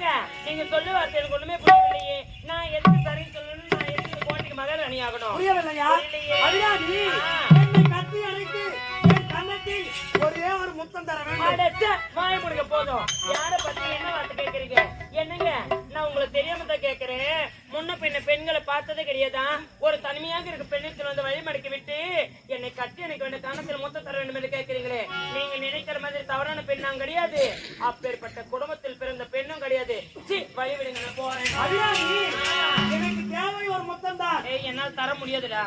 என்னங்க நீங்க சொல்லு வார்த்தை எனக்கு ஒண்ணுமே புரியலையே. நான் எதுக்கு சரின்னு சொல்லணும், நான் எதுக்கு கோட்டைக்கு மகாராணி ஆகணும்? புரியவில்லையா? அதிகாரி என்னை கட்டி அணைத்து என் கன்னத்தில் ஒரே ஒரு முத்தம் தர வேண்டும். அடச்ச வாய் முடிக்க போதும். யார பத்தி என்ன வார்த்தை கேக்குறீங்க? என்னங்க நான் உங்களுக்கு தெரியாம தான் கேக்குறேன். முன்ன பின்ன பெண்களை பார்த்ததே கிடையாதா? ஒரு தனிமையாக இருக்க பெண்ணிடத்தில் வந்து வழிமடக்கி விட்டு என்னை கட்டி எனக்கு வேண்டிய கணத்தில் முத்தம் தர வேண்டும் என்று கேட்கிறீங்களே. நீங்க நினைக்கிற மாதிரி தவறான பெண்ணாம் கிடையாது. அப்பேற்பட்ட குடும்பத்தில் பிறந்த பெண்ணும் கிடையாது. வழி விடுங்க, நான் போறேன். எனக்கு தேவை ஒரு முத்தம் தான். என்னால் தர முடியாதுடா.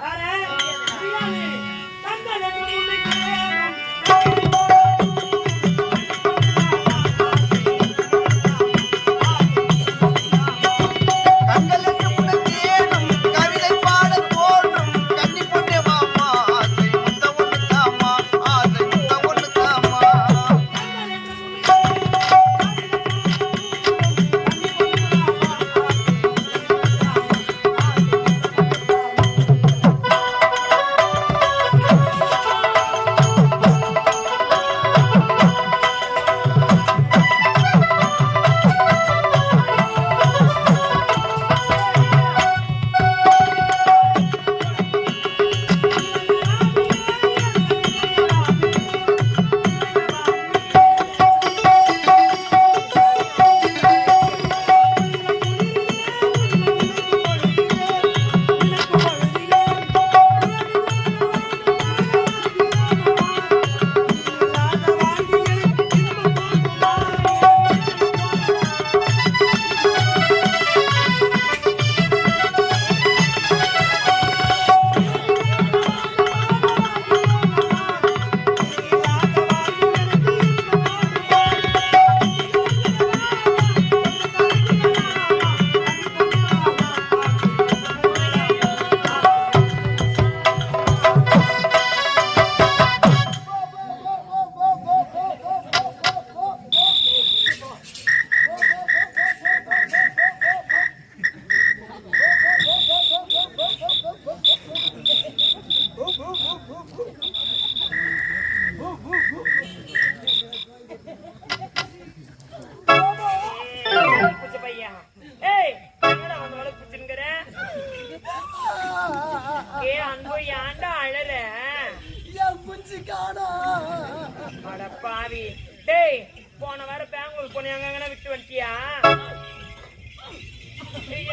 போன வாரம் பெங்களூர் போன எங்க விட்டு வந்துட்டியா?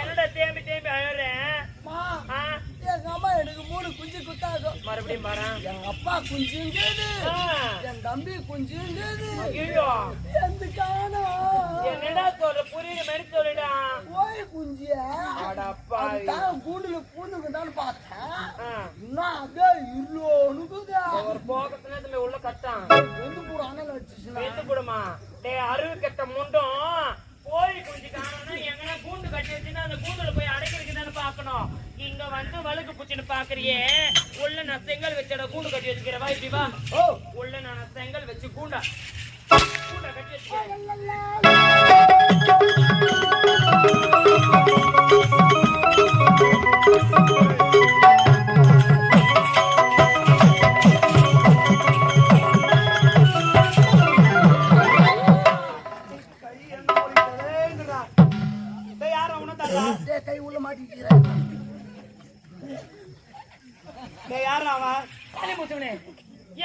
என்னடா தேம்பி தேம்பி அழறேன். எங்க அம்மா எனக்கு 3 குஞ்சு குத்தாங்க. மறுபடியும் பாறேன். எங்க அப்பா குஞ்சுங்குது, என் தம்பி குஞ்சுங்குது. ஐயோ எந்த காணோம். என்னடா சொல்ற? புரியுற மாதிரி சொல்லுடா. ஓய் குஞ்சியா? அடப்பா நான் கூண்டுல பூந்துக்குதான்னு பார்த்தேன். இன்னும் அப்படியே இல்லோனுக்குதா. ஒரு போகத்துல இந்த உள்ள கட்டான். வெந்து போட அனல் அடிச்சுச்சுனா. வெந்து போடுமா? டேய் அருவி கட்ட முண்டும் போய் குஞ்சு காணோம்னா எங்கன்னா கூண்டு கட்டி வச்சுன்னா அந்த கூண்டுல போய் அடைக்கிறதுக்குதானே பாக்கணும். இங்க வந்து வழுக்கு பூச்சின்னு பாக்குறியே. உள்ள நான் செங்கல் வச்சட கூண்டு கட்டி வச்சுக்கிறவா இப்படி வா. உள்ள நான் செங்கல் வச்சு கூண்ட கட்டி வச்சுக்கிறேன். கை உள்ள மாட்டிக்கிறேன்.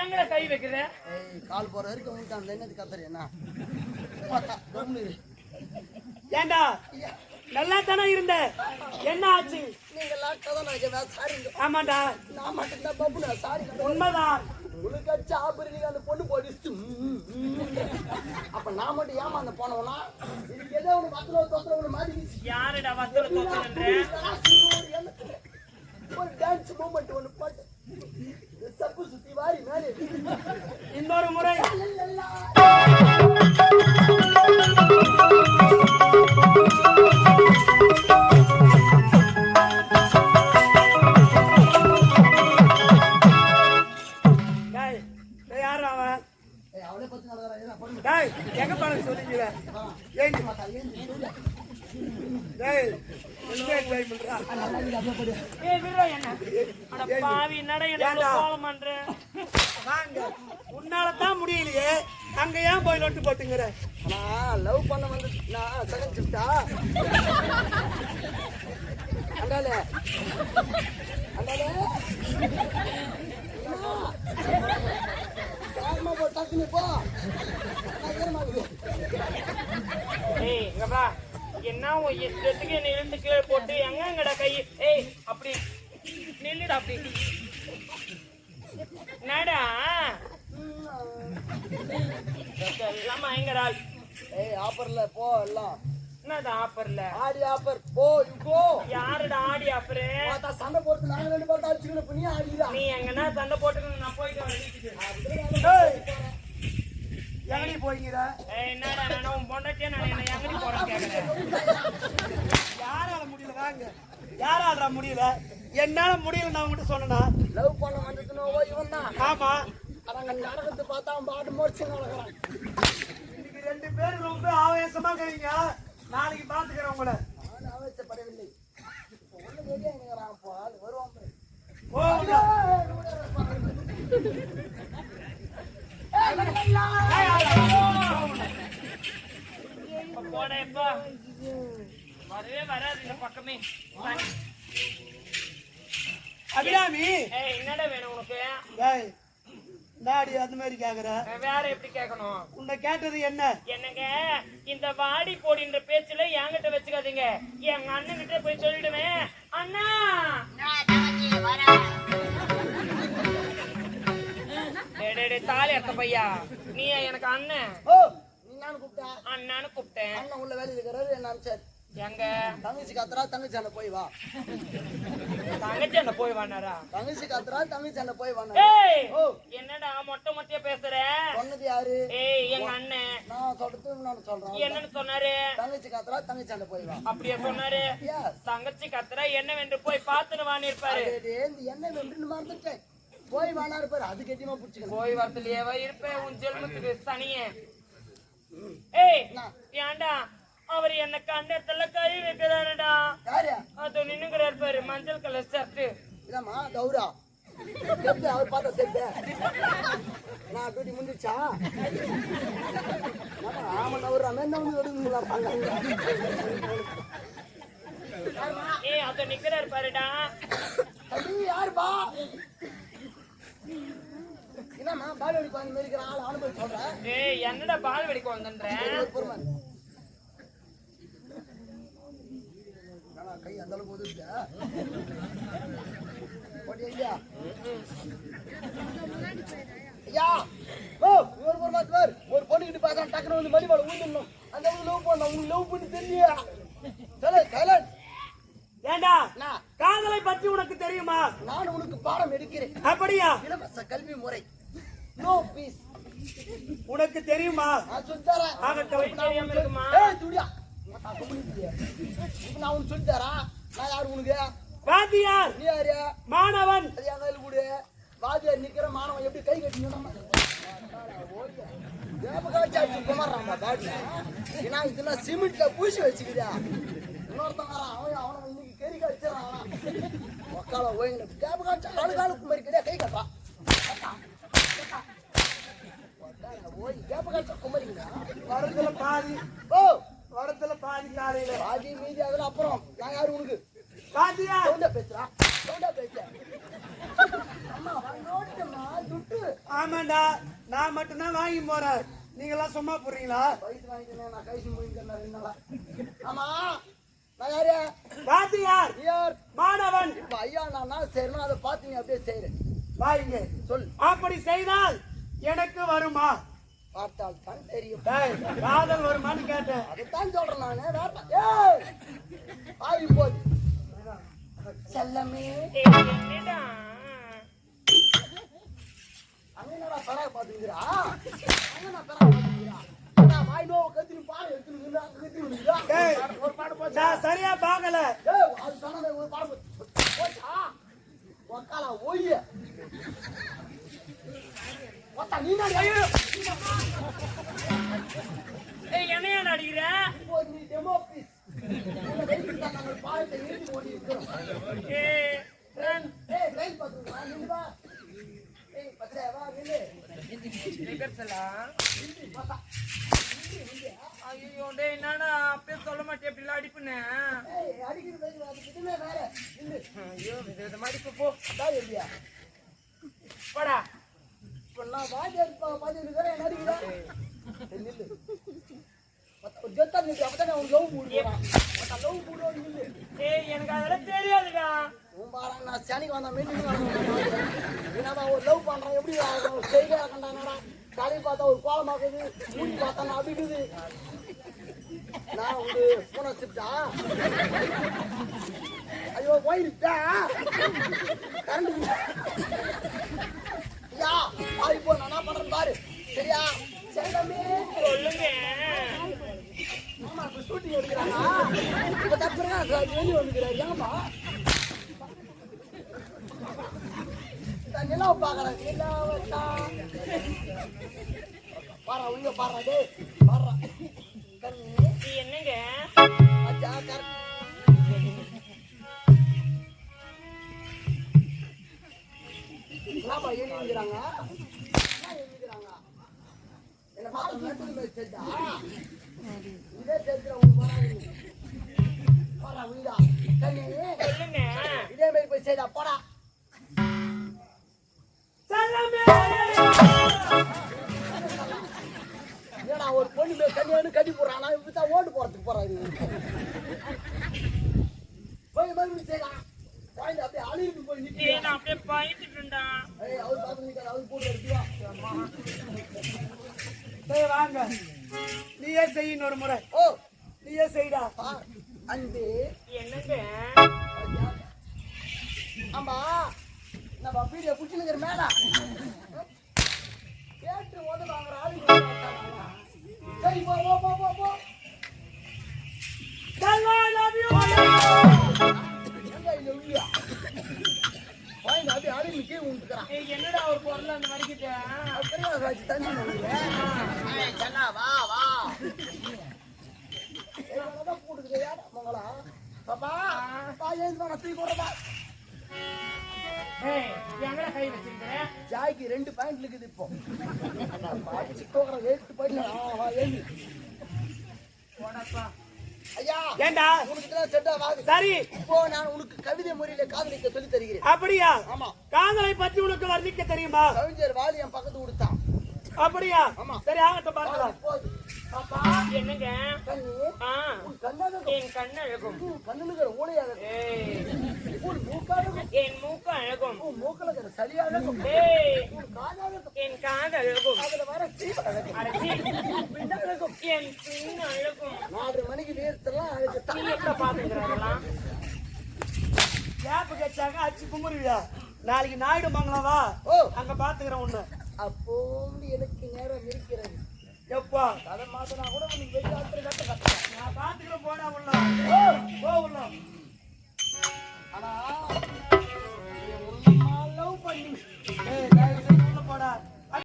எங்கட கை வைக்கிற? கால் போற வரைக்கும் உங்களுக்கு என்னது கத்துற என்ன? ஏண்டா நல்லா தானே இருந்த, என்ன ஆச்சு? நீங்க லாட்டா தான் சாரிங்க. ஆமாண்டா நான் மட்டும் தான் பப்புனா சாரி. உண்மைதான். உங்களுக்கு சாப்பிடுறீங்க அந்த பொண்ணு போயிடுச்சு. அப்ப நான் மட்டும் ஏமா அந்த போனவனா இதுக்கு ஏதோ ஒரு வத்தல தொத்தரவுல மாட்டிக்கிச்சு. யாருடா வத்தல தொத்தறன்ற? ஒரு டான்ஸ் மூமெண்ட் ஒன்னு பாட்டு சப்பு சுத்தி வாரி மேலே இன்னொரு முறை அவளே பத்தி நடக்கிறா. எங்க பாருங்க சொல்லிங்க. டேய் என்ன ட்ரை பண்றா ஏய் விடுடா என்ன அட பாவி என்னடா என்ன கோலம் பண்ற வாங்க உன்னால தான் முடியலையே அங்க ஏன் போய் லொட்டு போட்டுங்கற நான் லவ் பண்ண வந்து நான் செகண்ட் ஷிஃப்டா அண்டாலே காரணமா போ டக்குனு போ ஏய் இங்க வா என்ன உன் இஷ்டத்துக்கு என்ன இழுத்து கீழே போட்டு எங்கடா கை ஏய் அப்படி நில்லுடா அப்படி நடா எல்லாம் மயங்கடால் ஏய் ஆஃபர்ல போ எல்லாம் என்னது ஆஃபர்ல ஆடி ஆஃபர் போ போ யாருடா ஆடி ஆஃபரு பார்த்தா சண்டை போட்டு நாங்க ரெண்டு பேரும் அடிச்சுக்கணும் இப்ப நீ ஆடிடா நீ எங்கன்னா சண்டை போட்டுக்கணும் நான் போயிட்டு வரேன் ஏய் எங்கடி போய்ங்கற ஏய் என்னடா நான் உன் பொண்டாட்டியே நான் என்ன எங்கடி போறேன்னு கேக்குறேன் யாரால முடியல வாங்க யாரால முடியல என்னால முடியல நான் உன்கிட்ட சொன்னேனா லவ் பண்ண வந்ததுனோ இவன் தான் ஆமா அவங்க நடந்து பார்த்தா பாட்டு முடிச்சு நடக்கிறான் இன்னைக்கு ரெண்டு பேரும் ரொம்ப ஆவேசமா இருக்கீங்க நாளைக்கு பாத்துக்கிறேன் உங்களை நான் அவசரப்படவில்லை ஒண்ணு ரெடியா இருக்கிறான் அப்போ ஆள் வருவான் பாரு. போங்க போட எப்பா வரவே வராது இந்த பக்கமே அபிராமி ஏய் என்னடா வேணும் உனக்கு டேய் டாடி அந்த மாதிரி கேக்குற வேற எப்படி கேட்கணும் உன்னை கேட்டது என்ன என்னங்க இந்த வாடி போடின்ற பேச்சுல என்கிட்ட வச்சுக்காதீங்க எங்க அண்ணன் கிட்ட போய் சொல்லிடுவேன் அண்ணா தாலி அத்த பையா நீ எனக்கு அண்ணன் ஓ நீ நானும் கூப்பிட்டா அண்ணான்னு கூப்பிட்டேன் அண்ணன் உள்ள வேலையில் இருக்கிறாரு என்ன அனுப்பிச்சாரு எங்க தங்கச்சி காத்துறா தங்கச்சி அண்ணன் போய் வா தங்கச்சி அண்ணன் போய் வானாரா தங்கச்சி காத்துறா தங்கச்சி அண்ணன் போய் வா ஏய் ஓ என்னடா மொட்டை மொட்டையா பேசுற சொன்னது யாரு ஏய் எங்க அண்ணன் நான் சொல்றது நான் சொல்றேன் என்னன்னு சொன்னாரு தங்கச்சி காத்துறா தங்கச்சி அண்ணன் போய் வா அப்படியே சொன்னாரு Yes. தங்கச்சி கத்துறா என்னவென்று போய் பார்த்துன்னு வான்னு இருப்பாரு இந்த எண்ணெய் வென்று மறந்துட்டேன் போய் வானா இருப்பாரு அது கட்டியமா பிடிச்சிக்கணும் போய் வரத்துலயேவா இருப்பேன் உன் ஜென்மத்துக்கு சனியே ஏய் ஏன்டா அவர் என்ன கண்டத்துல கை வைக்கிறாருடா யாரு அது நின்னுங்கிறாரு பாரு மஞ்சள் கலர் ஷர்ட் இதாம்மா கௌரா தெரிஞ்சு அவர் பார்த்தா தெரிஞ்ச நான் டியூட்டி முடிஞ்சிச்சா ஆமா கௌரா என்ன வந்து எடுங்களா ஏய் அது நிக்கிறாரு பாருடா அது யாருப்பா என்னம்மா பாலவடி பாங்க மாதிரி இருக்கிற ஆள் அனுபவி சொல்றேன் ஏய் என்னடா பால் வெடிக்க வந்தன்றேன் பொறுமை கை அந்த அளவுக்கு உதவிச்ச போட்டியா ஐயா ஐயா ஓ ஒரு பொறுமாத்துவார் ஒரு பொண்ணுகிட்ட பார்க்கலாம் டக்குனு வந்து மடிவாள் ஊந்துடணும் அந்த லவ் பண்ண உங்களுக்கு லவ் பண்ணி தெரியலையா சொல்ல சைலண்ட் ஏண்டா நான் காதலை பற்றி உனக்கு தெரியுமா நான் உனக்கு பாடம் எடுக்கிறேன் அப்படியா இலவச கல்வி முறை நோ பீஸ் உனக்கு தெரியுமா நான் சொல்லித்தரேன் ஆகட்டும் தெரியாம இருக்குமா ஏய் துடியா இப்ப நான் உனக்கு சொல்லித்தரேன் நான் யாரு உனக்கு வாத்தியார் நீ யாரு மாணவன் அது என் கையில் கூட வாத்தியார் நிக்கிற மாணவன் எப்படி கை கட்டினோம் ஏன்னா இதெல்லாம் சிமெண்ட்ல பூசி வச்சுக்கிறியா இன்னொருத்தன் வரான் அவனை இன்னைக்கு கறி கடிச்சிடறான் மக்கால ஓய்ங்க கேப காய்ச்சா ஆளுகாலுக்கு மாதிரி கிடையா கை கட்டுறான் ஓய் கேப காய்ச்சா குமரிங்க வரத்துல பாதி ஓ வரத்துல பாதி காலையில பாதி மீதி அதில் அப்புறம் நான் யாரு உனக்கு வாத்தியார் சவுண்டா பேசுறா சவுண்டா பேச அம்மா நோட்டுமா துட்டு ஆமாண்டா நான் மட்டும்தான் வாங்கி போறேன் நீங்க எல்லாம் சும்மா போறீங்களா வயசு வாங்கிக்கிறேன் நான் கைசி போயிருக்கேன் ரெண்டு நாளா ஆமா நான் யாரு வாத்தியார் யார் மாணவன் இப்ப ஐயா நான் செய்யணும் அதை பார்த்து நீ அப்படியே செய்யறேன் வாங்க சொல் அப்படி செய்தால் எனக்கு வருமா பார்த்தால் தான் தெரியும் டேய், காதல் வருமான்னு கேட்டேன் அதைத்தான் சொல்றேன் நானு வேண்டாம் ஏய் ஆயி போது செல்லமே என்னடா அங்க என்னடா படா பாத்துக்கிறா அங்க நான் படா பாத்துக்கிறா நான் வாய் நோ கத்திரி பாரு எடுத்துக்கிறா கத்திரி டேய், ஒரு பாடு போச்சா நான் சரியா பார்க்கல ஏய் அது சொன்னதே ஒரு பாடு போச்சா ஒக்கால ஓய்ய ஒத்தா நீ நான் ஐயோ ஏய் என்னையா அடிக்கிற இப்போ நீ டெமோ ப்ளீஸ் நாங்கள் பாயத்தை நிறுத்தி ஓடி இருக்கிறோம். ஏய், நான் ஏய், ரயில் பார்த்துருக்கா? நில்லு வா. ஏய், பச்சை வா, நில்லு. நிகழ்ச்சலா? நில்லு, பார்த்தா. ஐயோ, டேய், என்னடா அப்பயே சொல்ல மாட்டேன் இப்படிலாம் அடிப்புனேன். ஏய், அடிக்கிறது அது இதுவே வேற. நில்லு. ஐயோ, வித மாதிரி போ அதான் எப்படியா? போடா. இப்ப நான் வாஜர் இருக்கிறேன், என்ன அடிக்கிறா? ஏய், நில்லு. பார்த்தா, ஒரு கெத்தா நில்லு. அப்பதான் அவன் லவ் போடுவான். பார்த்தா, லவ் போடுவான், நில்லு. ஏய், எனக்கு அதெல்லாம் தெரியாதுடா. உன் பாரு, நான் சனிக்கு வந்தா மீட்டிங் என்னடா ஒரு லவ் பண்றான், எப்படி செய்தியா கண்டானடா? தலையை பார்த்தா ஒரு கோலமாக்குது, மூடி பார்த்தா நான் அடிக்குது. நான் ஒரு போன சிப்டா. ஐயோ, போயிருச்சா கரண்ட் யா ஆய் போ. நான் என்ன பண்றேன் பாரு. சரியா? சரி தம்பி. சொல்லுங்க. ஆமா, இப்ப ஷூட்டிங் எடுக்கிறாங்க. இப்ப தப்புறா வெளியே வந்துக்கிறாரு. ஏமா நிலாவை பாக்குறேன். நிலாவட்டா பாரா, உங்க பாரா, டே பாரா. கண்ணு நீ என்னங்க? அச்சா கரெக்ட். என்னப்பா எழுதிக்கிறாங்க? என்ன எழுதிக்கிறாங்க? என்ன பார்த்தா மெட்டல் மேல் செட்டா? இதே செட்டுல உங்க பாரா உண்டா? கண்ணு சொல்லுங்க. இதே மாதிரி போய் செய்தா போடா. ஏன்னா ஒரு பொண்ணு மேல் கண்ணு கட்டி போடுறான். இப்படித்தான் ஓட்டு போறதுக்கு போறாரு. போய் மறுபடியும் செய்யலாம். குழந்தை அப்படியே அழுகிட்டு போய் நிற்கிறேன். ஏய், நான் அப்படியே பயந்துட்டேன்டா. ஏய், அவர் பார்த்து நிற்காது, அவர் போட்டு எடுத்துவா. சரி வாங்க, நீயே செய்யணும் ஒரு முறை. ஓ நீயே செய்டா. அன்பு என்னங்க? ஆமா, நம்ம வீடியோ பிடிச்சிருக்கிற மேடா கேட்டு ஓட வாங்குற ஆளு. சரி போ போ போ போ போ. I love you. எங்க இல்ல இல்லையா? வாங்க அப்படியே ஆளு நிக்க உண்டுறான். ஏய், என்னடா ஒரு பொருள் அந்த மாதிரி கிட்ட? அப்படியே ராஜி தண்ணி நோயில. ஏய் ஜனா வா வா. என்னடா போடுது யாரா மங்களா? பாப்பா பா ஏன் வர தூக்கி போறப்பா. ஏய், எங்கடா கை வச்சிருக்க? ஜாய்க்கு 2 பாயிண்ட் இருக்குது இப்போ. பாச்சி கோகற 8 பாயிண்ட். வா ஏய். போடப்பா. ஐயா ஏண்டா உனக்கு தான் செட்டா வாங்க. சரி, இப்போ நான் உனக்கு கவிதை முறையில காதலிக்க சொல்லி தருகிறேன். அப்படியா? ஆமா. காதலை பற்றி உனக்கு வர்ணிக்க தெரியுமா? கவிஞர் வாலி என் பக்கத்து கொடுத்தான். அப்படியா? ஆமா. சரி, ஆகட்டும் பார்க்கலாம். போது. பாப்பா என்னங்க? கண்ணு ஆ, உன் கண்ணாக என் கண்ணு அழகும். கண்ணுங்கிற ஊழையாக ஏய், உன் மூக்காக என் மூக்கு அழகும். உன் மூக்கலங்கிற சளியாக ஏய், உன் காதாக என் காது அழகும். அதுல வர சீவழகம் அடச்சி, பின்னழகும் என் பின் அழகும். 4 மணிக்கு நேரத்தெல்லாம் அழகு நீ எப்ப பாத்துக்கிறாங்களாம்? கேப்பு கச்சாங்க அச்சு கும்பிடுவியா? நாளைக்கு நாயுடு மங்கலம் வா, ஓ அங்க பாத்துக்கிறேன் உன்னை. அப்போ எனக்கு நேரம் இருக்கிறது. எப்பா? அதை மாத்தினா கூட உனக்கு வெளியாத்திர கட்ட கட்ட நான் பாத்துக்கிறேன். போடா உள்ள. ஓ போ உள்ள.